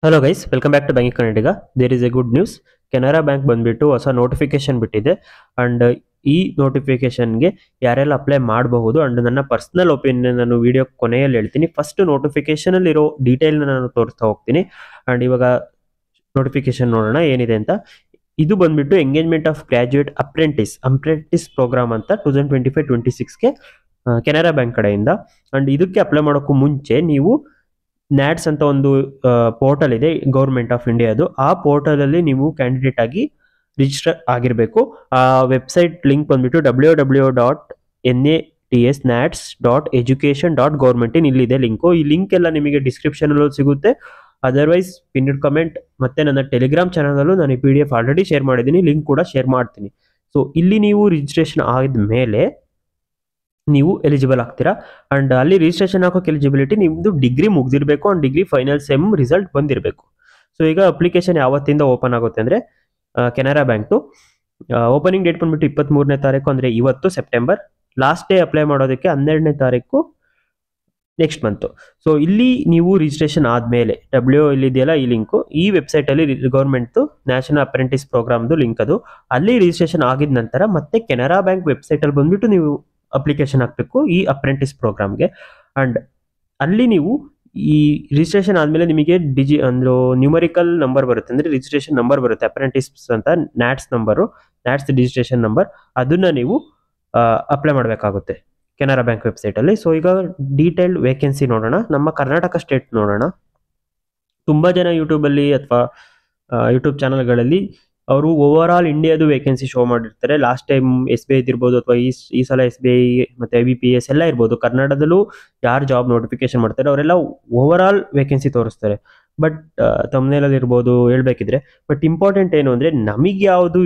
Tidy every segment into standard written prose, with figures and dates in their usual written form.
Hello guys, welcome back to banking Kannadiga. There is a good news. Canara bank ಬಂದ್ಬಿಟ್ಟು ಹೊಸ notification ಬಿಟ್ಟಿದೆ. And ಈ ನೋಟಿಫಿಕೇಶನ್ಗೆ ಯಾರೆಲ್ಲ ಅಪ್ಲೈ ಮಾಡಬಹುದು ಅಂಡ್ ನನ್ನ ಪರ್ಸನಲ್ ಒಪಿನಿಯನ್ ನಾನು ವಿಡಿಯೋ ಕೊನೆಯಲ್ಲಿ ಹೇಳ್ತೀನಿ. ಫಸ್ಟ್ ನೋಟಿಫಿಕೇಶನ್ ಅಲ್ಲಿ ಇರೋ ಡೀಟೇಲ್ ನಾನು ತೋರಿಸ್ತಾ ಹೋಗ್ತೀನಿ. ಅಂಡ್ ಇವಾಗ ನೋಟಿಫಿಕೇಶನ್ ನೋಡೋಣ ಏನಿದೆ ಅಂತ. ಇದು ಬಂದ್ಬಿಟ್ಟು engagement of graduate apprentice program ಅಂತ 2025-26ಗೆ ಕೆನರಾ ಬ್ಯಾಂಕ್ ಕಡೆಯಿಂದ. ಅಂಡ್ ಇದಕ್ಕೆ ಅಪ್ಲೈ ಮಾಡೋಕ್ಕೂ ಮುಂಚೆ ನೀವು ನ್ಯಾಟ್ಸ್ ಅಂತ ಒಂದು ಪೋರ್ಟಲ್ ಇದೆ ಗೌರ್ಮೆಂಟ್ ಆಫ್ ಇಂಡಿಯಾದು. ಆ ಪೋರ್ಟಲ್ ಅಲ್ಲಿ ನೀವು ಕ್ಯಾಂಡಿಡೇಟ್ ಆಗಿ ರಿಜಿಸ್ಟರ್ ಆಗಿರಬೇಕು. ಆ ವೆಬ್ಸೈಟ್ ಲಿಂಕ್ ಬಂದ್ಬಿಟ್ಟು www.nats.education.government ಇಲ್ಲಿದೆ ಲಿಂಕು. ಈ ಲಿಂಕ್ ಎಲ್ಲ ನಿಮಗೆ ಡಿಸ್ಕ್ರಿಪ್ಷನ್ ಅಲ್ಲೂ ಸಿಗುತ್ತೆ. ಅದರ್ವೈಸ್ ಪಿನ್ಡ್ ಕಮೆಂಟ್ ಮತ್ತೆ ನನ್ನ ಟೆಲಿಗ್ರಾಮ್ ಚಾನಲ್ ನಾನು ಈ PDF ಆಲ್ರೆಡಿ ಶೇರ್ ಮಾಡಿದ್ದೀನಿ, ಲಿಂಕ್ ಕೂಡ ಶೇರ್ ಮಾಡ್ತೀನಿ. ಸೊ ಇಲ್ಲಿ ನೀವು ರಿಜಿಸ್ಟ್ರೇಷನ್ ಆದ ಮೇಲೆ ನೀವು ಎಲಿಜಿಬಲ್ ಆಗ್ತೀರಾ. ಅಂಡ್ ಅಲ್ಲಿ ರಿಜಿಸ್ಟ್ರೇಷನ್ ಹಾಕೋಕೆ ಎಲಿಜಿಬಿಲಿಟಿ ನಿಮ್ದು ಡಿಗ್ರಿ ಮುಗ್ದಿರಬೇಕು and degree final sem result ಬಂದಿರಬೇಕು. ಸೊ ಈಗ ಅಪ್ಲಿಕೇಶನ್ ಯಾವತ್ತಿಂದ ಓಪನ್ ಆಗುತ್ತೆ ಅಂದ್ರೆ ಕೆನರಾ ಬ್ಯಾಂಕ್ದು ಓಪನಿಂಗ್ ಡೇಟ್ ಬಂದ್ಬಿಟ್ಟು 23ನೇ ತಾರೀಕು ಅಂದ್ರೆ ಇವತ್ತು ಸೆಪ್ಟೆಂಬರ್. ಲಾಸ್ಟ್ ಡೇ ಅಪ್ಲೈ ಮಾಡೋದಕ್ಕೆ 12ನೇ ತಾರೀಕು ನೆಕ್ಸ್ಟ್ ಮಂತ್. ಸೊ ಇಲ್ಲಿ ನೀವು ರಿಜಿಸ್ಟ್ರೇಷನ್ ಆದಮೇಲೆ ಇಲ್ಲಿದೆಯಲ್ಲ ಈ ಲಿಂಕು, ಈ ವೆಬ್ಸೈಟ್ ಅಲ್ಲಿ ಗೌರ್ಮೆಂಟ್ ನ್ಯಾಷನಲ್ ಅಪ್ರೆಂಟಿಸ್ ಪ್ರೋಗ್ರಾಮ್ದು ಲಿಂಕ್ ಅದು. ಅಲ್ಲಿ ರಿಜಿಸ್ಟ್ರೇಷನ್ ಆಗಿದ ನಂತರ ಮತ್ತೆ ಕೆನರಾ ಬ್ಯಾಂಕ್ ವೆಬ್ಸೈಟ್ ಅಲ್ಲಿ ಬಂದ್ಬಿಟ್ಟು ನೀವು ಅಪ್ಲಿಕೇಶನ್ ಹಾಕಬೇಕು ಈ ಅಪ್ರೆಂಟಿಸ್ ಪ್ರೋಗ್ರಾಮ್ಗೆ. ಅಂಡ್ ಅಲ್ಲಿ ನೀವು ಈ ರಿಜಿಸ್ಟ್ರೇಷನ್ ಆದಮೇಲೆ ನಿಮಗೆ ನ್ಯೂಮರಿಕಲ್ ನಂಬರ್ ಬರುತ್ತೆ, ಅಂದ್ರೆ ರಿಜಿಸ್ಟ್ರೇಷನ್ ನಂಬರ್ ಬರುತ್ತೆ ಅಪ್ರೆಂಟಿಸ್ ಅಂತ, ನ್ಯಾಟ್ಸ್ ರಿಜಿಸ್ಟ್ರೇಷನ್ ನಂಬರ್. ಅದನ್ನ ನೀವು ಅಪ್ಲೈ ಮಾಡಬೇಕಾಗುತ್ತೆ ಕೆನರಾ ಬ್ಯಾಂಕ್ ವೆಬ್ಸೈಟ್ ಅಲ್ಲಿ. ಸೊ ಈಗ ಡೀಟೇಲ್ಡ್ ವೇಕೆನ್ಸಿ ನೋಡೋಣ. ನಮ್ಮ ಕರ್ನಾಟಕ ಸ್ಟೇಟ್ ನೋಡೋಣ. ತುಂಬಾ ಜನ ಯೂಟ್ಯೂಬ್ ಅಲ್ಲಿ ಅಥವಾ ಯೂಟ್ಯೂಬ್ ಚಾನಲ್ಗಳಲ್ಲಿ ಅವರು ಓವರ್ ಆಲ್ ಇಂಡಿಯಾದು ವೇಕೆನ್ಸಿ ಶೋ ಮಾಡಿರ್ತಾರೆ. ಲಾಸ್ಟ್ ಟೈಮ್ SBI ಇರ್ಬೋದು ಅಥವಾ ಈ ಸಲ SBI ಮತ್ತೆ IBPS ಎಲ್ಲ ಇರ್ಬೋದು. ಕನ್ನಡದಲ್ಲೂ ಯಾರು ಜಾಬ್ ನೋಟಿಫಿಕೇಶನ್ ಮಾಡ್ತಾರೆ ಅವರೆಲ್ಲ ಓವರ್ ಆಲ್ ವೇಕೆನ್ಸಿ ತೋರಿಸ್ತಾರೆ. ಬಟ್ ತಮ್ನೇಲಲ್ಲಿ ಇರ್ಬೋದು ಹೇಳ್ಬೇಕಿದ್ರೆ. ಬಟ್ ಇಂಪಾರ್ಟೆಂಟ್ ಏನು ಅಂದ್ರೆ ನಮಗೆ ಯಾವುದು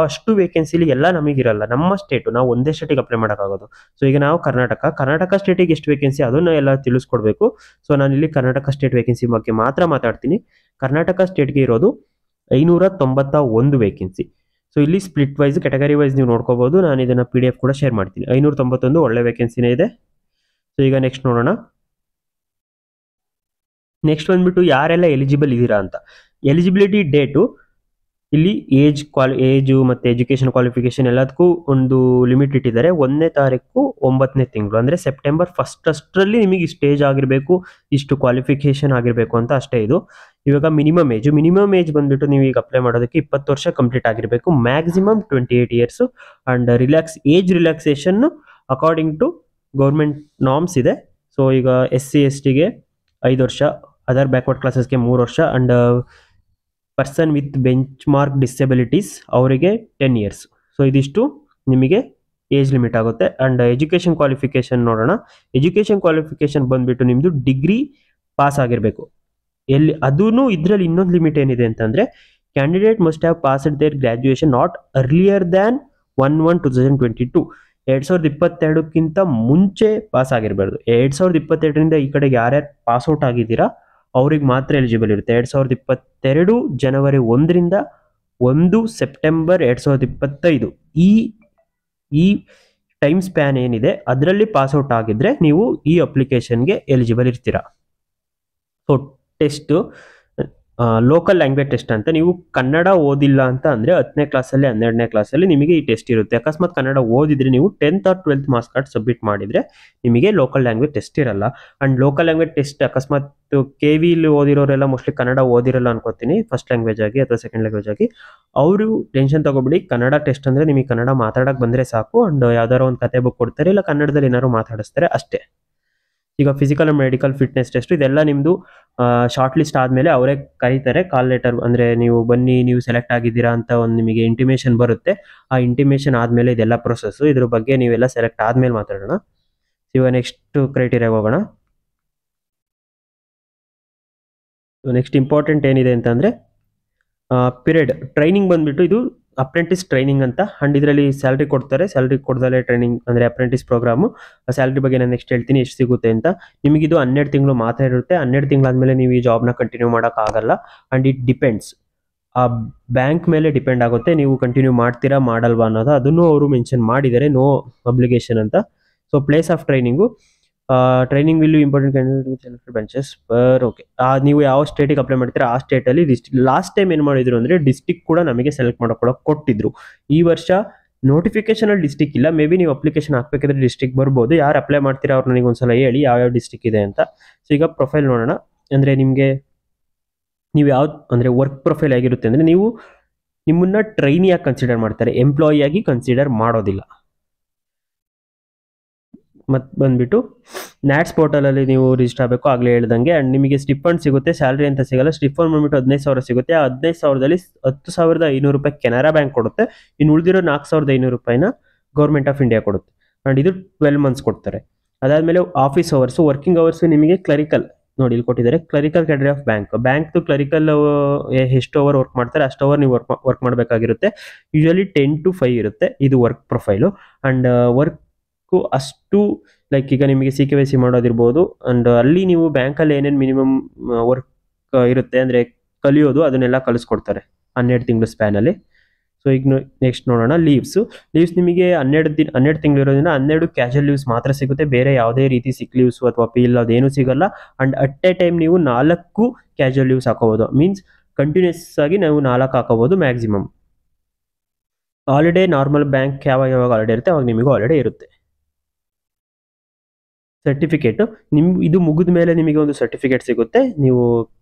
ಅಷ್ಟು ವೇಕೆನ್ಸಿಲಿ ಎಲ್ಲ ನಮಗಿರಲ್ಲ. ನಮ್ಮ ಸ್ಟೇಟು ನಾವು ಒಂದೇ ಸ್ಟೇಟಿಗೆ ಅಪ್ಲೈ ಮಾಡೋಕ್ಕಾಗೋದು. ಸೊ ಈಗ ನಾವು ಕರ್ನಾಟಕ ಸ್ಟೇಟಿಗೆ ಎಷ್ಟು ವೇಕೆನ್ಸಿ ಅದನ್ನ ಎಲ್ಲ ತಿಳಿಸ್ಕೊಡ್ಬೇಕು. ಸೊ ನಾನು ಇಲ್ಲಿ ಕರ್ನಾಟಕ ಸ್ಟೇಟ್ ವೇಕೆನ್ಸಿ ಬಗ್ಗೆ ಮಾತ್ರ ಮಾತಾಡ್ತೀನಿ. ಕರ್ನಾಟಕ ಸ್ಟೇಟ್ಗೆ ಇರೋದು 591 ವೇಕೆನ್ಸಿ. ಸೊ ಇಲ್ಲಿ ಸ್ಪ್ಲಿಟ್ ವೈಸ್ ಕ್ಯಾಟಗರಿ ವೈಸ್ ನೀವು ನೋಡ್ಕೋಬಹುದು. ನಾನು ಇದನ್ನ PDF ಕೂಡ ಶೇರ್ ಮಾಡ್ತೀನಿ. 591 ಒಳ್ಳೆ ವೇಕೆನ್ಸಿನೇ ಇದೆ. ಸೊ ಈಗ ನೆಕ್ಸ್ಟ್ ನೋಡೋಣ. ನೆಕ್ಸ್ಟ್ ಬಂದ್ಬಿಟ್ಟು ಯಾರೆಲ್ಲ ಎಲಿಜಿಬಲ್ ಇದ್ದೀರಾ ಅಂತ. ಎಲಿಜಿಬಿಲಿಟಿ ಡೇಟು ಇಲ್ಲಿ ಏಜು ಮತ್ತೆ ಎಜುಕೇಶನ್ ಕ್ವಾಲಿಫಿಕೇಶನ್ ಎಲ್ಲದಕ್ಕೂ ಒಂದು ಲಿಮಿಟ್ ಇಟ್ಟಿದ್ದಾರೆ. 1ನೇ ತಾರೀಕು 9ನೇ ತಿಂಗಳು ಅಂದ್ರೆ ಸೆಪ್ಟೆಂಬರ್ 1 ಅಷ್ಟರಲ್ಲಿ ನಿಮಗೆ ಇಷ್ಟು ಏಜ್ ಆಗಿರಬೇಕು, ಇಷ್ಟು ಕ್ವಾಲಿಫಿಕೇಶನ್ ಆಗಿರಬೇಕು ಅಂತ ಅಷ್ಟೇ ಇದು. ಇವಾಗ ಮಿನಿಮಮ್ ಏಜ್ ಬಂದ್ಬಿಟ್ಟು ನೀವು ಈಗ ಅಪ್ಲೈ ಮಾಡೋದಕ್ಕೆ 20 ವರ್ಷ ಕಂಪ್ಲೀಟ್ ಆಗಿರಬೇಕು, maximum 28 years. And relaxation according to government norms ಇದೆ. ಸೊ ಈಗ SC STಗೆ 5 ವರ್ಷ, ಅದರ್ ಬ್ಯಾಕ್ವರ್ಡ್ ಕ್ಲಾಸಸ್ಗೆ 3 ವರ್ಷ, and person with benchmark disabilities ಅವರಿಗೆ 10 ಇಯರ್ಸ್. ಸೊ ಇದಿಷ್ಟು ನಿಮಗೆ ಏಜ್ ಲಿಮಿಟ್ ಆಗುತ್ತೆ. ಅಂಡ್ ಎಜುಕೇಶನ್ ಕ್ವಾಲಿಫಿಕೇಶನ್ ನೋಡೋಣ. ಎಜುಕೇಶನ್ ಕ್ವಾಲಿಫಿಕೇಶನ್ ಬಂದ್ಬಿಟ್ಟು ನಿಮ್ದು ಡಿಗ್ರಿ ಪಾಸ್ ಆಗಿರಬೇಕು. ಇದರಲ್ಲಿ ಇನ್ನೊಂದು ಲಿಮಿಟ್ ಏನಿದೆ ಅಂತಂದ್ರೆ candidate must have passed their graduation not earlier than 1/1/2022. 2022ಕ್ಕಿಂತ ಮುಂಚೆ ಪಾಸ್ ಆಗಿರಬಾರ್ದು. 2022ರಿಂದ ಈ ಕಡೆಗೆ ಯಾರ್ಯಾರು ಪಾಸ್ಔಟ್ ಆಗಿದ್ದೀರಾ ಅವ್ರಿಗೆ ಮಾತ್ರ ಎಲಿಜಿಬಲ್ ಇರುತ್ತೆ. 2022 ಜನವರಿ 1ರಿಂದ 1 ಸೆಪ್ಟೆಂಬರ್ 2025 ಈ ಟೈಮ್ ಸ್ಪ್ಯಾನ್ ಏನಿದೆ ಅದರಲ್ಲಿ ಪಾಸ್ಔಟ್ ಆಗಿದ್ರೆ ನೀವು ಈ ಅಪ್ಲಿಕೇಶನ್ಗೆ ಎಲಿಜಿಬಲ್ ಇರ್ತೀರಾ. So test local language test ಅಂತ. ನೀವು ಕನ್ನಡ ಓದಿಲ್ಲ ಅಂತ ಅಂದ್ರೆ 10ನೇ ಕ್ಲಾಸಲ್ಲಿ 12ನೇ ಕ್ಲಾಸಲ್ಲಿ ನಿಮಗೆ ಈ ಟೆಸ್ಟ್ ಇರುತ್ತೆ. ಅಕಸ್ಮಾತ್ ಕನ್ನಡ ಓದಿದ್ರೆ ನೀವು 10th or 12th marks card submit ಮಾಡಿದ್ರೆ ನಿಮಗೆ ಲೋಕಲ್ ಲ್ಯಾಂಗ್ವೇಜ್ ಟೆಸ್ಟ್ ಇರಲ್ಲ. ಅಂಡ್ ಲೋಕಲ್ ಲ್ಯಾಂಗ್ವೇಜ್ ಟೆಸ್ಟ್ ಅಕಸ್ಮಾತ್ KVಲಿ ಓದಿರೋರೆಲ್ಲ ಮೋಸ್ಟ್ಲಿ ಕನ್ನಡ ಓದಿರಲ್ಲ ಅನ್ಕೋತೀನಿ, ಫಸ್ಟ್ ಲ್ಯಾಂಗ್ವೇಜ್ ಆಗಿ ಅಥವಾ ಸೆಕೆಂಡ್ ಲ್ಯಾಂಗ್ವೇಜ್ ಆಗಿ. ಅವರು ಟೆನ್ಷನ್ ತಗೋಬಿಡಿ. ಕನ್ನಡ ಟೆಸ್ಟ್ ಅಂದ್ರೆ ನಿಮಗೆ ಕನ್ನಡ ಮಾತಾಡಕ್ ಬಂದ್ರೆ ಸಾಕು. ಅಂಡ್ ಯಾವ್ದಾರ ಒಂದು ಕತೆ ಬುಕ್ ಕೊಡ್ತಾರೆ, ಇಲ್ಲ ಕನ್ನಡದಲ್ಲಿ ಏನಾದ್ರು ಮಾತಾಡಿಸ್ತಾರೆ ಅಷ್ಟೇ. ಈಗ physical and medical fitness test ಇದೆಲ್ಲ ನಿಮ್ದು ಶಾರ್ಟ್ ಲಿಸ್ಟ್ ಆದ್ಮೇಲೆ ಅವರೇ ಕರೀತಾರೆ. ಕಾಲ್ ಲೆಟರ್ ಅಂದ್ರೆ ನೀವು ಬನ್ನಿ, ನೀವು ಸೆಲೆಕ್ಟ್ ಆಗಿದ್ದೀರಾ ಅಂತ ಒಂದು ನಿಮಗೆ ಇಂಟಿಮೇಷನ್ ಬರುತ್ತೆ. ಆ ಇಂಟಿಮೇಷನ್ ಆದ್ಮೇಲೆ ಇದೆಲ್ಲ ಪ್ರೊಸೆಸ್. ಇದ್ರ ಬಗ್ಗೆ ನೀವೆಲ್ಲ ಸೆಲೆಕ್ಟ್ ಆದ್ಮೇಲೆ ಮಾತಾಡೋಣ. ಇವಾಗ ನೆಕ್ಸ್ಟ್ ಕ್ರೈಟೀರಿಯಾಗ ಹೋಗೋಣ. ನೆಕ್ಸ್ಟ್ ಇಂಪಾರ್ಟೆಂಟ್ ಏನಿದೆ ಅಂತಂದ್ರೆ ಪೀರಿಯಡ್ ಟ್ರೈನಿಂಗ್ ಬಂದ್ಬಿಟ್ಟು ಇದು ಅಪ್ರೆಂಟಿಸ್ ಟ್ರೈನಿಂಗ್ ಅಂತ. ಅಂಡ್ ಇದರಲ್ಲಿ ಸ್ಯಾಲ್ರಿ ಕೊಡ್ತಾರೆ. ಸ್ಯಾಲ್ರಿ ಕೊಡ್ದಲ್ಲೇ ಟ್ರೈನಿಂಗ್ ಅಂದ್ರೆ ಅಪ್ರೆಂಟಿಸ್ ಪ್ರೋಗ್ರಾಮು. ಸ್ಯಾಲ್ರಿ ಬಗ್ಗೆ ನಾನು ನೆಕ್ಸ್ಟ್ ಹೇಳ್ತೀನಿ ಎಷ್ಟು ಸಿಗುತ್ತೆ ಅಂತ. ನಿಮಗಿದು 12 ತಿಂಗಳು ಮಾತ್ರ ಇರುತ್ತೆ. 12 ತಿಂಗಳಾದ್ಮೇಲೆ ನೀವು ಈ ಜಾಬ್ನ ಕಂಟಿನ್ಯೂ ಮಾಡೋಕ್ಕಾಗಲ್ಲ. ಅಂಡ್ ಇಟ್ ಡಿಪೆಂಡ್ಸ್, ಆ ಬ್ಯಾಂಕ್ ಮೇಲೆ ಡಿಪೆಂಡ್ ಆಗುತ್ತೆ ನೀವು ಕಂಟಿನ್ಯೂ ಮಾಡ್ತೀರಾ ಮಾಡಲ್ವಾ ಅನ್ನೋದು. ಅದನ್ನು ಅವರು ಮೆನ್ಷನ್ ಮಾಡಿದ್ದಾರೆ, ನೋ ಅಬ್ಲಿಗೇಷನ್ ಅಂತ. So place of training training will important candidate benches per okay. ನೀವು ಯಾವ ಸ್ಟೇಟಿಗೆ ಅಪ್ಲೈ ಮಾಡ್ತೀರಾ ಆ ಸ್ಟೇಟಲ್ಲಿ ಡಿಸ್ಟಿಕ್ ಲಾಸ್ಟ್ ಟೈಮ್ ಏನು ಮಾಡಿದ್ರು ಅಂದರೆ ಡಿಸ್ಟಿಕ್ ಕೂಡ ನಮಗೆ ಸೆಲೆಕ್ಟ್ ಮಾಡ್ಕೊಳಕ್ಕೆ ಕೊಟ್ಟಿದ್ರು. ಈ ವರ್ಷ ನೋಟಿಫಿಕೇಶನ್ ಅಲ್ಲಿ ಡಿಸ್ಟಿಕ್ ಇಲ್ಲ. ಮೇ ಬಿ ನೀವು ಅಪ್ಲಿಕೇಶನ್ ಹಾಕ್ಬೇಕಿದ್ರೆ ಡಿಸ್ಟಿಕ್ ಬರ್ಬೋದು. ಯಾರು ಅಪ್ಲೈ ಮಾಡ್ತೀರಾ ಅವ್ರು ನನಗೆ ಒಂದ್ಸಲ ಹೇಳಿ ಯಾವ್ಯಾವ ಡಿಸ್ಟಿಕ್ ಇದೆ ಅಂತ. ಸೊ ಈಗ ಪ್ರೊಫೈಲ್ ನೋಡೋಣ. ಅಂದರೆ ನಿಮಗೆ ನೀವು ಯಾವ್ದು ಅಂದರೆ ವರ್ಕ್ ಪ್ರೊಫೈಲ್ ಆಗಿರುತ್ತೆ ಅಂದರೆ ನೀವು ನಿಮ್ಮನ್ನ ಟ್ರೈನಿಯಾಗಿ ಕನ್ಸಿಡರ್ ಮಾಡ್ತಾರೆ, ಎಂಪ್ಲಾಯಿ ಆಗಿ ಕನ್ಸಿಡರ್ ಮಾಡೋದಿಲ್ಲ. ಮತ್ತು ಬಂದ್ಬಿಟ್ಟು ನ್ಯಾಟ್ಸ್ ಪೋರ್ಟಲಲ್ಲಿ ನೀವು ರಿಜಿಸ್ಟರ್ ಆಗಬೇಕು ಆಗಲೇ ಹೇಳ್ದಂಗೆ. ಆ್ಯಂಡ್ ನಿಮಗೆ ಸ್ಟಿಫಂಡ್ ಸಿಗುತ್ತೆ, ಸ್ಯಾಲ್ರಿ ಅಂತ ಸಿಗಲ್ಲ. ಸ್ಟಿಫಂಡ್ ಬಂದ್ಬಿಟ್ಟು 15,000 ಸಿಗುತ್ತೆ. ಆ 15,000ದಲ್ಲಿ 10,500 ರೂಪಾಯಿ ಕೆನರಾ ಬ್ಯಾಂಕ್ ಕೊಡುತ್ತೆ. ಇನ್ನು ಉಳಿದಿರೋ 4,500 ರೂಪಾಯಿನ ಗೌರ್ಮೆಂಟ್ ಆಫ್ ಇಂಡಿಯಾ ಕೊಡುತ್ತೆ. ಆ್ಯಂಡ್ ಇದು 12 ಮಂತ್ಸ್ ಕೊಡ್ತಾರೆ. ಅದಾದಮೇಲೆ ಆಫೀಸ್ ಅವರ್ಸು, ವರ್ಕಿಂಗ್ ಅವರ್ಸು ನಿಮಗೆ ಕ್ಲರಿಕಲ್ ನೋಡಿ ಇಲ್ಲಿ ಕೊಟ್ಟಿದ್ದಾರೆ, ಕ್ಲರಿಕಲ್ ಕ್ಯಾಟಗರಿ ಆಫ್ ಬ್ಯಾಂಕ್ದು ಕ್ಲರಿಕಲ್ ಎಷ್ಟು ಅವರ್ ವರ್ಕ್ ಮಾಡ್ತಾರೆ ಅಷ್ಟು ಅವರ್ ನೀವು ವರ್ಕ್ ಮಾಡಬೇಕಾಗಿರುತ್ತೆ. ಯೂಶಲಿ 10 to 5 ಇರುತ್ತೆ ಇದು ವರ್ಕ್ ಪ್ರೊಫೈಲು. ಆ್ಯಂಡ್ ವರ್ಕು ಅಷ್ಟು ಲೈಕ್ ಈಗ ನಿಮಗೆ CKYC ಮಾಡೋದಿರ್ಬೋದು. ಆ್ಯಂಡ್ ಅಲ್ಲಿ ನೀವು ಬ್ಯಾಂಕಲ್ಲಿ ಏನೇನು ಮಿನಿಮಮ್ ವರ್ಕ್ ಇರುತ್ತೆ ಅಂದರೆ ಕಲಿಯೋದು ಅದನ್ನೆಲ್ಲ ಕಲಿಸ್ಕೊಡ್ತಾರೆ 12 ತಿಂಗಳು ಸ್ಪ್ಯಾನಲ್ಲಿ. ಸೊ ಈಗ ನೆಕ್ಸ್ಟ್ ನೋಡೋಣ ಲೀವ್ಸ್ ನಿಮಗೆ 12 ತಿಂಗಳು ಇರೋದ್ರಿಂದ 12 ಕ್ಯಾಶುವಲ್ ಲೀವ್ಸ್ ಮಾತ್ರ ಸಿಗುತ್ತೆ. ಬೇರೆ ಯಾವುದೇ ರೀತಿ ಸಿಕ್ ಲೀವ್ಸು ಅಥವಾ PL ಅದೇನು ಸಿಗಲ್ಲ. ಆ್ಯಂಡ್ ಅಟ್ ಎ ಟೈಮ್ ನೀವು 4 ಕ್ಯಾಶುವಲ್ ಲೀವ್ಸ್ ಹಾಕೋಬೋದು. ಮೀನ್ಸ್ ಕಂಟಿನ್ಯೂಸ್ ಆಗಿ ನಾವು 4 ಹಾಕೋಬೋದು ಮ್ಯಾಕ್ಸಿಮಮ್. ಹಾಲಿಡೇ ನಾರ್ಮಲ್ ಬ್ಯಾಂಕ್ ಯಾವಾಗ ಹಾಲಿಡೇ ಇರುತ್ತೆ ಅವಾಗ ನಿಮಗೂ ಹಾಲಿಡೇ ಇರುತ್ತೆ. ಸರ್ಟಿಫಿಕೇಟು ಇದು ಮುಗಿದ ಮೇಲೆ ನಿಮಗೆ ಒಂದು ಸರ್ಟಿಫಿಕೇಟ್ ಸಿಗುತ್ತೆ ನೀವು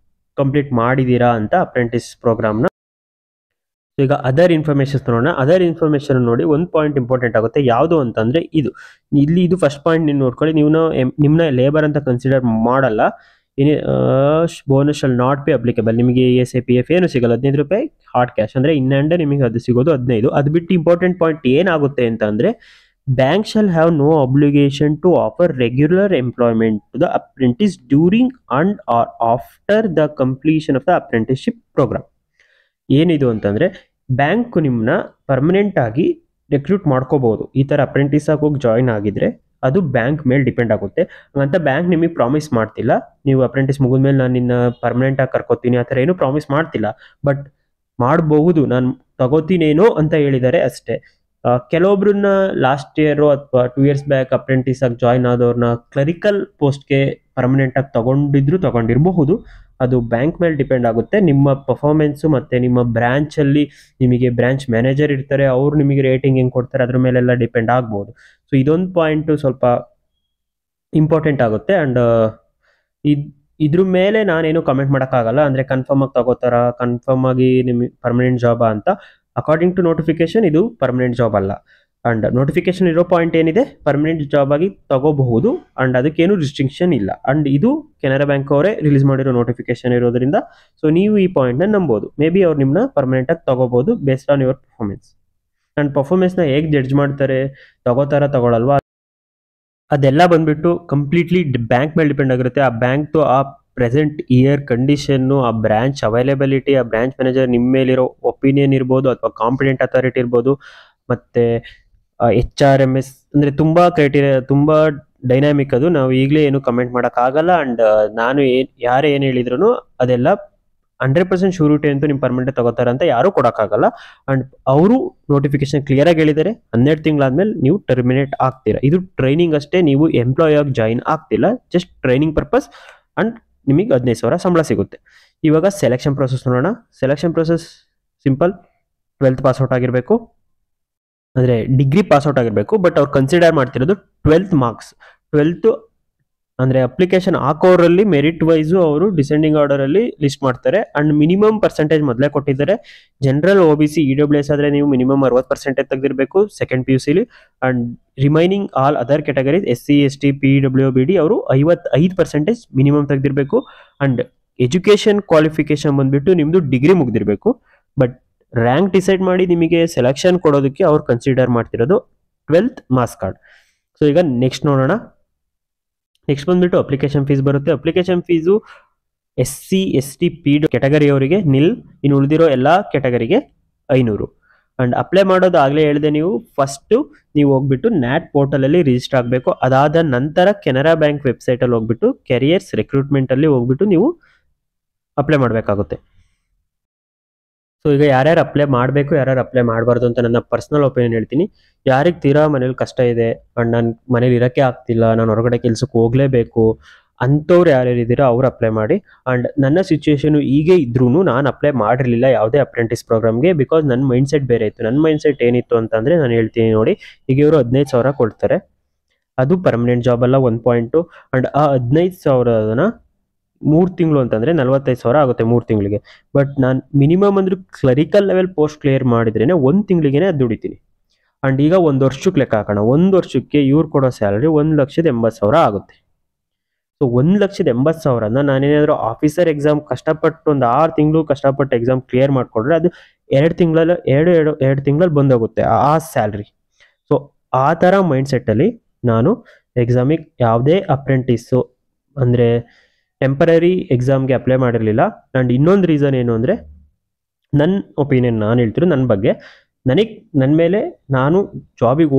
ಕಂಪ್ಲೀಟ್ ಮಾಡಿದ್ದೀರಾ ಅಂತ ಅಪ್ರೆಂಟಿಸ್ ಪ್ರೋಗ್ರಾಮ್ನ. ಈಗ ಅದರ್ ಇನ್ಫಾರ್ಮೇಷನ್ಸ್ ನೋಡೋಣ. ಅದರ್ ಇನ್ಫಾರ್ಮೇಷನ್ ನೋಡಿ ಒಂದು ಪಾಯಿಂಟ್ ಇಂಪಾರ್ಟೆಂಟ್ ಆಗುತ್ತೆ. ಯಾವುದು ಅಂತಂದರೆ ಇದು ಫಸ್ಟ್ ಪಾಯಿಂಟ್ ನೀವು ನೋಡ್ಕೊಳ್ಳಿ. ನಿಮ್ಮನ್ನ ಲೇಬರ್ ಅಂತ ಕನ್ಸಿಡರ್ ಮಾಡಲ್ಲ. Bonus shall not be applicable. ನಿಮಗೆ ESI PF ಏನು ಸಿಗಲ್ಲ. 15 ರೂಪಾಯಿ ಹಾರ್ಡ್ ಕ್ಯಾಶ್ ಅಂದರೆ ಇನ್ನೆಂಡ ನಿಮಗೆ ಅದು ಸಿಗೋದು 15. ಅದು ಬಿಟ್ಟು ಇಂಪಾರ್ಟೆಂಟ್ ಪಾಯಿಂಟ್ ಏನಾಗುತ್ತೆ ಅಂತ ಅಂದರೆ bank shall have no obligation to offer regular employment to the apprentice during and or after the completion of the apprenticeship program. ಏನಿದು ಅಂತಂದರೆ ಬ್ಯಾಂಕು ನಿಮ್ಮನ್ನ ಪರ್ಮನೆಂಟ್ ಆಗಿ ರೆಕ್ರೂಟ್ ಮಾಡ್ಕೋಬಹುದು. ಈ ಥರ ಅಪ್ರೆಂಟಿಸ್ ಆಗಿ ಹೋಗಿ ಜಾಯ್ನ್ ಆಗಿದ್ರೆ ಅದು ಬ್ಯಾಂಕ್ ಮೇಲೆ ಡಿಪೆಂಡ್ ಆಗುತ್ತೆ. ಅಂತ ಬ್ಯಾಂಕ್ ನಿಮಗೆ ಪ್ರಾಮಿಸ್ ಮಾಡ್ತಿಲ್ಲ ನೀವು ಅಪ್ರೆಂಟಿಸ್ ಮುಗಿದ್ಮೇಲೆ ನಾನು ನಿನ್ನ ಪರ್ಮನೆಂಟ್ ಆಗಿ ಕರ್ಕೋತೀನಿ ಆ ಥರ ಏನೂ ಪ್ರಾಮಿಸ್ ಮಾಡ್ತಿಲ್ಲ. ಬಟ್ ಮಾಡಬಹುದು, ನಾನು ತಗೋತೀನೇನೋ ಅಂತ ಹೇಳಿದ್ದಾರೆ ಅಷ್ಟೇ. ಕೆಲವೊಬ್ರನ್ನ ಲಾಸ್ಟ್ ಇಯರು ಅಥವಾ 2 years ಬ್ಯಾಕ್ ಅಪ್ರೆಂಟಿಸ್ ಆಗಿ ಜಾಯ್ನ್ ಆದವ್ರನ್ನ ಕ್ಲರಿಕಲ್ ಪೋಸ್ಟ್ಗೆ ಪರ್ಮನೆಂಟ್ ಆಗಿ ತಗೊಂಡಿರಬಹುದು. ಅದು ಬ್ಯಾಂಕ್ ಮೇಲೆ ಡಿಪೆಂಡ್ ಆಗುತ್ತೆ. ನಿಮ್ಮ ಪರ್ಫಾರ್ಮೆನ್ಸು ಮತ್ತು ನಿಮ್ಮ ಬ್ರ್ಯಾಂಚಲ್ಲಿ ನಿಮಗೆ ಬ್ರ್ಯಾಂಚ್ ಮ್ಯಾನೇಜರ್ ಇರ್ತಾರೆ, ಅವರು ನಿಮಗೆ ರೇಟಿಂಗ್ ಹೆಂಗೆ ಕೊಡ್ತಾರೆ ಅದ್ರ ಮೇಲೆಲ್ಲ ಡಿಪೆಂಡ್ ಆಗ್ಬೋದು. ಸೊ ಇದೊಂದು ಪಾಯಿಂಟು ಸ್ವಲ್ಪ ಇಂಪಾರ್ಟೆಂಟ್ ಆಗುತ್ತೆ. ಆ್ಯಂಡ್ ಇದ್ರ ಮೇಲೆ ನಾನೇನು ಕಮೆಂಟ್ ಮಾಡೋಕ್ಕಾಗಲ್ಲ. ಅಂದರೆ ಕನ್ಫರ್ಮ್ ಆಗಿ ತಗೋತಾರ, ಕನ್ಫರ್ಮ್ ಆಗಿ ನಿಮಗೆ ಪರ್ಮನೆಂಟ್ ಜಾಬಾ ಅಂತ. ಅಕಾರ್ಡಿಂಗ್ ಟು ನೋಟಿಫಿಕೇಶನ್ ಇದು ಪರ್ಮನೆಂಟ್ ಜಾಬ್ ಅಲ್ಲ. ಆ್ಯಂಡ್ ನೋಟಿಫಿಕೇಶನ್ ಇರೋ ಪಾಯಿಂಟ್ ಏನಿದೆ ಪರ್ಮನೆಂಟ್ ಜಾಬ್ ಆಗಿ ತಗೋಬಹುದು. ಆ್ಯಂಡ್ ಅದಕ್ಕೇನು ರಿಸ್ಟ್ರಿಕ್ಷನ್ ಇಲ್ಲ. ಆ್ಯಂಡ್ ಇದು ಕೆನರಾ ಬ್ಯಾಂಕ್ ಅವರೇ ರಿಲೀಸ್ ಮಾಡಿರೋ ನೋಟಿಫಿಕೇಶನ್ ಇರೋದ್ರಿಂದ ಸೊ ನೀವು ಈ ಪಾಯಿಂಟ್ನ ನಂಬೋದು. ಮೇ ಬಿ ಅವ್ರು ನಿಮ್ಮನ್ನ ಪರ್ಮನೆಂಟಾಗಿ ತಗೋಬಹುದು based on your performance. And ಪರ್ಫಾರ್ಮೆನ್ಸ್ನ ಹೇಗೆ ಜಡ್ಜ್ ಮಾಡ್ತಾರೆ, ತಗೋಳಲ್ವಾ ಅದೆಲ್ಲ ಬಂದ್ಬಿಟ್ಟು ಕಂಪ್ಲೀಟ್ಲಿ ಬ್ಯಾಂಕ್ ಮೇಲೆ ಡಿಪೆಂಡ್ ಆಗಿರುತ್ತೆ. ಆ ಬ್ಯಾಂಕ್ದು ಆ ಪ್ರೆಸೆಂಟ್ ಇಯರ್ ಕಂಡೀಷನ್ನು, ಆ ಬ್ರಾಂಚ್ ಅವೈಲೇಬಿಲಿಟಿ, ಆ ಬ್ರಾಂಚ್ ಮ್ಯಾನೇಜರ್ ನಿಮ್ಮ ಮೇಲಿರೋ ಒಪಿನಿಯನ್ ಇರ್ಬೋದು ಅಥವಾ ಕಾಂಪಿಟೆಂಟ್ ಅಥಾರಿಟಿ ಇರ್ಬೋದು, ಮತ್ತು HRMS ಅಂದರೆ ತುಂಬ ಕ್ರೈಟೀರಿಯಾ, ತುಂಬ ಡೈನಾಮಿಕ್. ಅದು ನಾವು ಈಗಲೇ ಏನು ಕಮೆಂಟ್ ಮಾಡೋಕ್ಕಾಗಲ್ಲ. ಆ್ಯಂಡ್ ನಾನು ಯಾರೇ ಏನು ಹೇಳಿದ್ರು ಅದೆಲ್ಲ 100% ಶ್ಯೂರಿಟಿ ಅಂತೂ ನಿಮ್ಮ ಪರ್ಮನೆಂಟ್ ತಗೋತಾರೆ ಅಂತ ಯಾರೂ ಕೊಡೋಕ್ಕಾಗಲ್ಲ. ಆ್ಯಂಡ್ ಅವರು ನೋಟಿಫಿಕೇಶನ್ ಕ್ಲಿಯರಾಗಿ ಹೇಳಿದ್ದಾರೆ 12 ತಿಂಗಳಾದ್ಮೇಲೆ ನೀವು ಟರ್ಮಿನೇಟ್ ಆಗ್ತೀರಾ. ಇದು ಟ್ರೈನಿಂಗ್ ಅಷ್ಟೇ, ನೀವು ಎಂಪ್ಲಾಯ್ ಆಗಿ ಜಾಯಿನ್ ಆಗ್ತಿಲ್ಲ, ಜಸ್ಟ್ ಟ್ರೈನಿಂಗ್ ಪರ್ಪಸ್. ಆ್ಯಂಡ್ ನಿಮಗೆ 15,000 ಸಂಬಳ ಸಿಗುತ್ತೆ. ಇವಾಗ ಸೆಲೆಕ್ಷನ್ ಪ್ರೊಸೆಸ್ ನೋಡೋಣ. Selection process simple. 12th pass out ಆಗಿರಬೇಕು, ಅಂದರೆ ಡಿಗ್ರಿ ಪಾಸ್ಔಟ್ ಆಗಿರಬೇಕು. ಬಟ್ ಅವ್ರು ಕನ್ಸಿಡರ್ ಮಾಡ್ತಿರೋದು 12th ಮಾರ್ಕ್ಸ್. 12th ಅಂದರೆ ಅಪ್ಲಿಕೇಶನ್ ಹಾಕೋರಲ್ಲಿ ಮೆರಿಟ್ ವೈಸು ಅವರು ಡಿಸೆಂಡಿಂಗ್ ಆರ್ಡರಲ್ಲಿ ಲಿಸ್ಟ್ ಮಾಡ್ತಾರೆ. ಆ್ಯಂಡ್ ಮಿನಿಮಮ್ ಪರ್ಸೆಂಟೇಜ್ ಮೊದಲೇ ಕೊಟ್ಟಿದ್ದಾರೆ. ಜನರಲ್ OBC EWS ಆದರೆ ನೀವು ಮಿನಿಮಮ್ 60% ತೆಗೆದಿರಬೇಕು ಸೆಕೆಂಡ್ PUCಲಿ. And remaining all other categories SC ST PWBD ಅವರು 55% ಮಿನಿಮಮ್ ತೆಗೆದಿರಬೇಕು. ಆ್ಯಂಡ್ ಎಜುಕೇಷನ್ ಕ್ವಾಲಿಫಿಕೇಶನ್ ಬಂದುಬಿಟ್ಟು ನಿಮ್ಮದು ಡಿಗ್ರಿ ಮುಗಿದಿರಬೇಕು. ಬಟ್ ರ್ಯಾಂಕ್ ಡಿಸೈಡ್ ಮಾಡಿ ನಿಮಗೆ ಸೆಲೆಕ್ಷನ್ ಕೊಡೋದಕ್ಕೆ ಅವ್ರು ಕನ್ಸಿಡರ್ ಮಾಡ್ತಿರೋದು 12th ಮಾರ್ಕ್ಸ್ ಕಾರ್ಡ್. ಸೊ ಈಗ ನೆಕ್ಸ್ಟ್ ನೋಡೋಣ. ನೆಕ್ಸ್ಟ್ ಬಂದುಬಿಟ್ಟು ಅಪ್ಲಿಕೇಶನ್ ಫೀಸ್ ಬರುತ್ತೆ. Application fees SC ST PD ಕ್ಯಾಟಗರಿಯವರಿಗೆ ನಿಲ್, ಇನ್ನು ಉಳಿದಿರೋ ಎಲ್ಲ ಕ್ಯಾಟಗರಿಗೆ 500. ಆ್ಯಂಡ್ ಅಪ್ಲೈ ಮಾಡೋದು ಆಗಲೇ ಹೇಳಿದೆ, ನೀವು ಹೋಗ್ಬಿಟ್ಟು ನ್ಯಾಟ್ ಪೋರ್ಟಲಲ್ಲಿ ರಿಜಿಸ್ಟರ್ ಆಗಬೇಕು. ಅದಾದ ನಂತರ ಕೆನರಾ ಬ್ಯಾಂಕ್ ವೆಬ್ಸೈಟಲ್ಲಿ ಹೋಗ್ಬಿಟ್ಟು ಕೆರಿಯರ್ಸ್ ರಿಕ್ರೂಟ್ಮೆಂಟಲ್ಲಿ ಹೋಗ್ಬಿಟ್ಟು ನೀವು ಅಪ್ಲೈ ಮಾಡಬೇಕಾಗುತ್ತೆ. ಸೊ ಈಗ ಯಾರ್ಯಾರು ಅಪ್ಲೈ ಮಾಡಬೇಕು ಯಾರ್ಯಾರು ಅಪ್ಲೈ ಮಾಡಬಾರ್ದು ಅಂತ ನನ್ನ ಪರ್ಸನಲ್ ಒಪಿನಿಯನ್ ಹೇಳ್ತೀನಿ. ಯಾರಿಗೆ ತೀರಾ ಮನೇಲಿ ಕಷ್ಟ ಇದೆ ಅಂಡ್ ನಾನು ಮನೇಲಿ ಇರೋಕ್ಕೆ ಆಗ್ತಿಲ್ಲ, ನಾನು ಹೊರಗಡೆ ಕೆಲ್ಸಕ್ಕೆ ಹೋಗಲೇಬೇಕು ಅಂಥವ್ರು ಯಾರ್ಯಾರು ಇದ್ದೀರಾ ಅವ್ರು ಅಪ್ಲೈ ಮಾಡಿ. ಆ್ಯಂಡ್ ನನ್ನ ಸಿಚುವೇಶನು ಹೀಗೆ ಇದ್ರೂ ನಾನು ಅಪ್ಲೈ ಮಾಡಿರಲಿಲ್ಲ ಯಾವುದೇ ಅಪ್ರೆಂಟಿಸ್ ಪ್ರೋಗ್ರಾಮ್ಗೆ, ಬಿಕಾಸ್ ನನ್ನ ಮೈಂಡ್ಸೆಟ್ ಬೇರೆ ಇತ್ತು. ನನ್ನ ಮೈಂಡ್ಸೆಟ್ ಏನಿತ್ತು ಅಂತಂದರೆ ನಾನು ಹೇಳ್ತೀನಿ ನೋಡಿ, ಈಗ ಇವರು 15,000 ಕೊಡ್ತಾರೆ, ಅದು ಪರ್ಮನೆಂಟ್ ಜಾಬ್ ಅಲ್ಲ 1 ಪಾಯಿಂಟು. ಆ್ಯಂಡ್ ಆ 15,000ನ 3 ತಿಂಗಳು ಅಂತಂದರೆ 45,000 ಆಗುತ್ತೆ 3 ತಿಂಗಳಿಗೆ. ಬಟ್ ನಾನು ಮಿನಿಮಮ್ ಅಂದ್ರೆ ಕ್ಲರಿಕಲ್ ಲೆವೆಲ್ ಪೋಸ್ಟ್ ಕ್ಲಿಯರ್ ಮಾಡಿದ್ರೇ 1 ತಿಂಗಳಿಗೇ ಅದು ದುಡಿತೀನಿ. ಆ್ಯಂಡ್ ಈಗ 1 ವರ್ಷಕ್ಕೆ ಲೆಕ್ಕ ಹಾಕೋಣ, 1 ವರ್ಷಕ್ಕೆ ಇವ್ರು ಕೊಡೋ ಸ್ಯಾಲರಿ 1,80,000 ಆಗುತ್ತೆ. ಸೊ 1,80,000ನ ನಾನೇನಾದರೂ ಆಫೀಸರ್ ಎಕ್ಸಾಮ್ ಕಷ್ಟಪಟ್ಟು ಒಂದು 6 ತಿಂಗಳು ಕಷ್ಟಪಟ್ಟು ಎಕ್ಸಾಮ್ ಕ್ಲಿಯರ್ ಮಾಡಿಕೊಂಡ್ರೆ ಅದು 2 ತಿಂಗಳಲ್ಲಿ ಬಂದೋಗುತ್ತೆ ಆ ಸ್ಯಾಲ್ರಿ. ಸೊ ಆ ಥರ ಮೈಂಡ್ಸೆಟ್ಟಲ್ಲಿ ನಾನು ಎಕ್ಸಾಮಿಗೆ ಯಾವುದೇ ಅಪ್ರೆಂಟಿಸು ಅಂದರೆ ಟೆಂಪರರಿ ಎಕ್ಸಾಮ್ಗೆ ಅಪ್ಲೈ ಮಾಡಿರಲಿಲ್ಲ. ಆ್ಯಂಡ್ ಇನ್ನೊಂದು ರೀಸನ್ ಏನು ಅಂದರೆ, ನನ್ನ ಒಪಿನಿಯನ್ ನಾನು ಹೇಳ್ತಿರೋ ನನ್ನ ಬಗ್ಗೆ, ನನ್ನ ಮೇಲೆ ನಾನು ಜಾಬಿಗೆ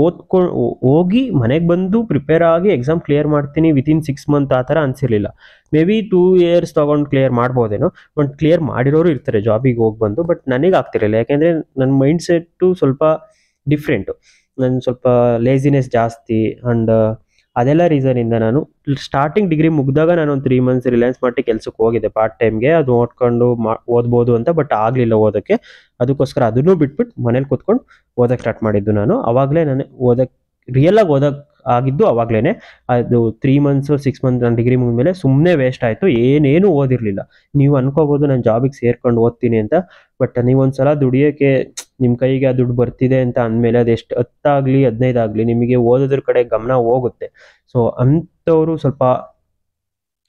ಹೋಗಿ ಮನೆಗೆ ಬಂದು ಪ್ರಿಪೇರ್ ಆಗಿ ಎಕ್ಸಾಮ್ ಕ್ಲಿಯರ್ ಮಾಡ್ತೀನಿ ವಿತಿನ್ 6 ಮಂತ್ ಆ ಥರ ಅನಿಸಿರಲಿಲ್ಲ. ಮೇ ಬಿ 2 ಇಯರ್ಸ್ ತೊಗೊಂಡು ಕ್ಲಿಯರ್ ಮಾಡ್ಬೋದೇನೋ, ಬಟ್ ಕ್ಲಿಯರ್ ಮಾಡಿರೋರು ಇರ್ತಾರೆ ಜಾಬಿಗೆ ಹೋಗಿ ಬಂದು. ಬಟ್ ನನಗೆ ಆಗ್ತಿರಲಿಲ್ಲ, ಯಾಕೆಂದರೆ ನನ್ನ ಮೈಂಡ್ಸೆಟ್ಟು ಸ್ವಲ್ಪ ಡಿಫ್ರೆಂಟು. ನನ್ನ ಸ್ವಲ್ಪ ಲೇಸಿನೆಸ್ ಜಾಸ್ತಿ. ಆ್ಯಂಡ್ ಅದೆಲ್ಲ ರೀಸನಿಂದ ನಾನು ಸ್ಟಾರ್ಟಿಂಗ್ ಡಿಗ್ರಿ ಮುಗಿದಾಗ ನಾನು ಒಂದು 3 ಮಂತ್ಸ್ ರಿಲಯನ್ಸ್ ಮಾಡಿ ಕೆಲ್ಸಕ್ಕೆ ಹೋಗಿದ್ದೆ ಪಾರ್ಟ್ ಟೈಮ್ಗೆ, ಅದು ನೋಡ್ಕೊಂಡು ಓದ್ಬೋದು ಅಂತ. ಬಟ್ ಆಗಲಿಲ್ಲ ಓದೋಕ್ಕೆ, ಅದಕ್ಕೋಸ್ಕರ ಅದನ್ನು ಬಿಟ್ಬಿಟ್ಟು ಮನೇಲಿ ಕೂತ್ಕೊಂಡು ಓದೋಕ್ಕೆ ಸ್ಟಾರ್ಟ್ ಮಾಡಿದ್ದು ನಾನು. ಆವಾಗಲೇ ನಾನು ರಿಯಲಾಗಿ ಓದೋಕ್ಕೆ ಆಗಿದ್ದು ಆವಾಗಲೇ. ಅದು 3 ಮಂತ್ಸು 6 ಮಂತ್ ನಾನು ಡಿಗ್ರಿ ಮುಗಿದ್ಮೇಲೆ ಸುಮ್ಮನೆ ವೇಸ್ಟ್ ಆಯಿತು, ಏನೇನು ಓದಿರಲಿಲ್ಲ. ನೀವು ಅನ್ಕೋಬೋದು ನಾನು ಜಾಬಿಗೆ ಸೇರ್ಕೊಂಡು ಓದ್ತೀನಿ ಅಂತ, ಬಟ್ ನೀವೊಂದ್ಸಲ ದುಡಿಯೋಕ್ಕೆ ನಿಮ್ಮ ಕೈಗೆ ಆ ದುಡ್ಡು ಬರ್ತಿದೆ ಅಂತ ಅಂದಮೇಲೆ ಅದೆಷ್ಟು 10 ಆಗಲಿ 15 ಆಗಲಿ ನಿಮಗೆ ಓದೋದ್ರ ಕಡೆ ಗಮನ ಹೋಗುತ್ತೆ. ಸೊ ಅಂಥವರು ಸ್ವಲ್ಪ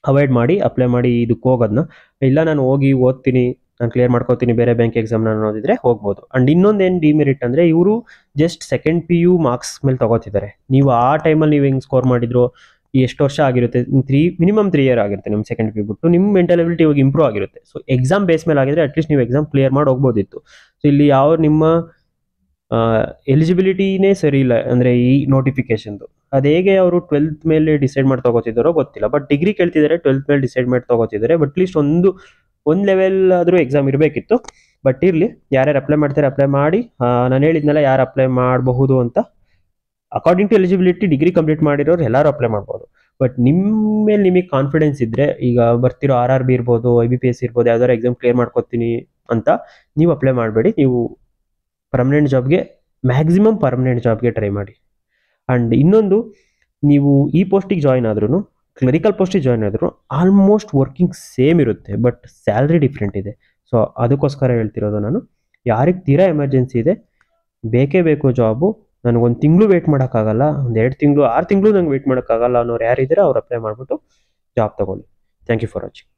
ಅವಾಯ್ಡ್ ಮಾಡಿ ಅಪ್ಲೈ ಮಾಡಿ ಇದಕ್ಕೆ ಹೋಗೋದನ್ನ. ಇಲ್ಲ ನಾನು ಹೋಗಿ ಓದ್ತೀನಿ, ನಾನು ಕ್ಲಿಯರ್ ಮಾಡ್ಕೋತೀನಿ ಬೇರೆ ಬ್ಯಾಂಕ್ ಎಕ್ಸಾಮ್ನ ಅನ್ನೋದಿದ್ರೆ ಹೋಗ್ಬೋದು. ಆ್ಯಂಡ್ ಇನ್ನೊಂದೇನು ಡಿಮೆರಿಟ್ ಅಂದರೆ, ಇವರು ಜಸ್ಟ್ ಸೆಕೆಂಡ್ PU ಮಾರ್ಕ್ಸ್ ಮೇಲೆ ತೊಗೋತಿದ್ದಾರೆ. ನೀವು ಆ ಟೈಮಲ್ಲಿ ನೀವು ಹೆಂಗೆ ಸ್ಕೋರ್ ಮಾಡಿದ್ರು, ಎಷ್ಟು ವರ್ಷ ಆಗಿರುತ್ತೆ, ಮಿನಿಮಮ್ 3 ಇಯರ್ ಆಗಿರುತ್ತೆ ನಿಮ್ಮ ಸೆಕೆಂಡ್ PU ಬಿಟ್ಟು, ನಿಮ್ಮ ಮೆಂಟಲ್ ಎಬಿಲಿಟಿ ಇವಾಗ ಇಂಪ್ರೂವ್ ಆಗಿರುತ್ತೆ. ಸೊ ಎಕ್ಸಾಮ್ ಬೇಸ್ ಮೇಲೆ ಆಗಿದ್ರೆ ಅಟ್ಲೀಸ್ಟ್ ನೀವು ಎಕ್ಸಾಮ್ ಕ್ಲಿಯರ್ ಮಾಡಿ ಹೋಗ್ಬೋದಿತ್ತು. ಸೊ ಇಲ್ಲಿ ಯಾವ ನಿಮ್ಮ ಎಲಿಜಿಬಿಲಿಟಿನೇ ಸರಿ ಇಲ್ಲ ಅಂದರೆ ಈ ನೋಟಿಫಿಕೇಶನ್ದು. ಅದು ಹೇಗೆ ಅವರು 12th ಮೇಲೆ ಡಿಸೈಡ್ ಮಾಡಿ ತೊಗೋತಿದ್ದಾರೋ ಗೊತ್ತಿಲ್ಲ. ಬಟ್ ಡಿಗ್ರಿ ಕೇಳ್ತಿದ್ದಾರೆ, 12th ಮೇಲೆ ಡಿಸೈಡ್ ಮಾಡಿ ತೊಗೋತಿದ್ದಾರೆ. ಬಟ್ ಅಟ್ಲೀಸ್ಟ್ ಒಂದು ಲೆವೆಲ್ ಆದರೂ ಎಕ್ಸಾಮ್ ಇರಬೇಕಿತ್ತು. ಬಟ್ ಇರಲಿ, ಯಾರ್ಯಾರು ಅಪ್ಲೈ ಮಾಡ್ತಾರೆ ಅಪ್ಲೈ ಮಾಡಿ. ನಾನು ಹೇಳಿದ್ನಲ್ಲ ಯಾರು ಅಪ್ಲೈ ಮಾಡಬಹುದು ಅಂತ, according to eligibility degree complete ಮಾಡಿರೋರು ಎಲ್ಲರೂ ಅಪ್ಲೈ ಮಾಡ್ಬೋದು. ಬಟ್ ನಿಮ್ಮ ಮೇಲೆ ನಿಮಗೆ ಕಾನ್ಫಿಡೆನ್ಸ್ ಇದ್ದರೆ, ಈಗ ಬರ್ತಿರೋ RRB ಇರ್ಬೋದು, IBPS ಇರ್ಬೋದು, ಯಾವ್ದಾದ್ರು ಎಕ್ಸಾಮ್ ಕ್ಲಿಯರ್ ಮಾಡ್ಕೊತೀನಿ ಅಂತ ನೀವು ಅಪ್ಲೈ ಮಾಡಬೇಡಿ. ನೀವು ಪರ್ಮನೆಂಟ್ ಜಾಬ್ಗೆ, ಮ್ಯಾಕ್ಸಿಮಮ್ ಪರ್ಮನೆಂಟ್ ಜಾಬ್ಗೆ ಟ್ರೈ ಮಾಡಿ. ಆ್ಯಂಡ್ ಇನ್ನೊಂದು, ನೀವು ಈ ಪೋಸ್ಟಿಗೆ ಜಾಯ್ನ್ ಆದ್ರೂ, ಕ್ಲರಿಕಲ್ ಪೋಸ್ಟಿಗೆ ಜಾಯ್ನ್ ಆದರೂ ಆಲ್ಮೋಸ್ಟ್ ವರ್ಕಿಂಗ್ ಸೇಮ್ ಇರುತ್ತೆ, ಬಟ್ ಸ್ಯಾಲ್ರಿ ಡಿಫ್ರೆಂಟ್ ಇದೆ. ಸೊ ಅದಕ್ಕೋಸ್ಕರ ಹೇಳ್ತಿರೋದು ನಾನು, ಯಾರಿಗೆ ತೀರಾ ಎಮರ್ಜೆನ್ಸಿ ಇದೆ, ಬೇಕೇ ಬೇಕು ಜಾಬು, ನನಗೊಂದು ತಿಂಗಳು ವೆಯ್ಟ್ ಮಾಡೋಕ್ಕಾಗಲ್ಲ, ಒಂದು 2 ತಿಂಗಳು 6 ತಿಂಗಳು ನಂಗೆ ವೆಯ್ಟ್ ಮಾಡೋಕ್ಕಾಗಲ್ಲ ಅನ್ನೋರು ಯಾರಿದ್ದೀರಾ ಅವ್ರು ಅಪ್ಲೈ ಮಾಡಿಬಿಟ್ಟು ಜಾಬ್ ತೊಗೊಳ್ಳಿ. Thank you for watching.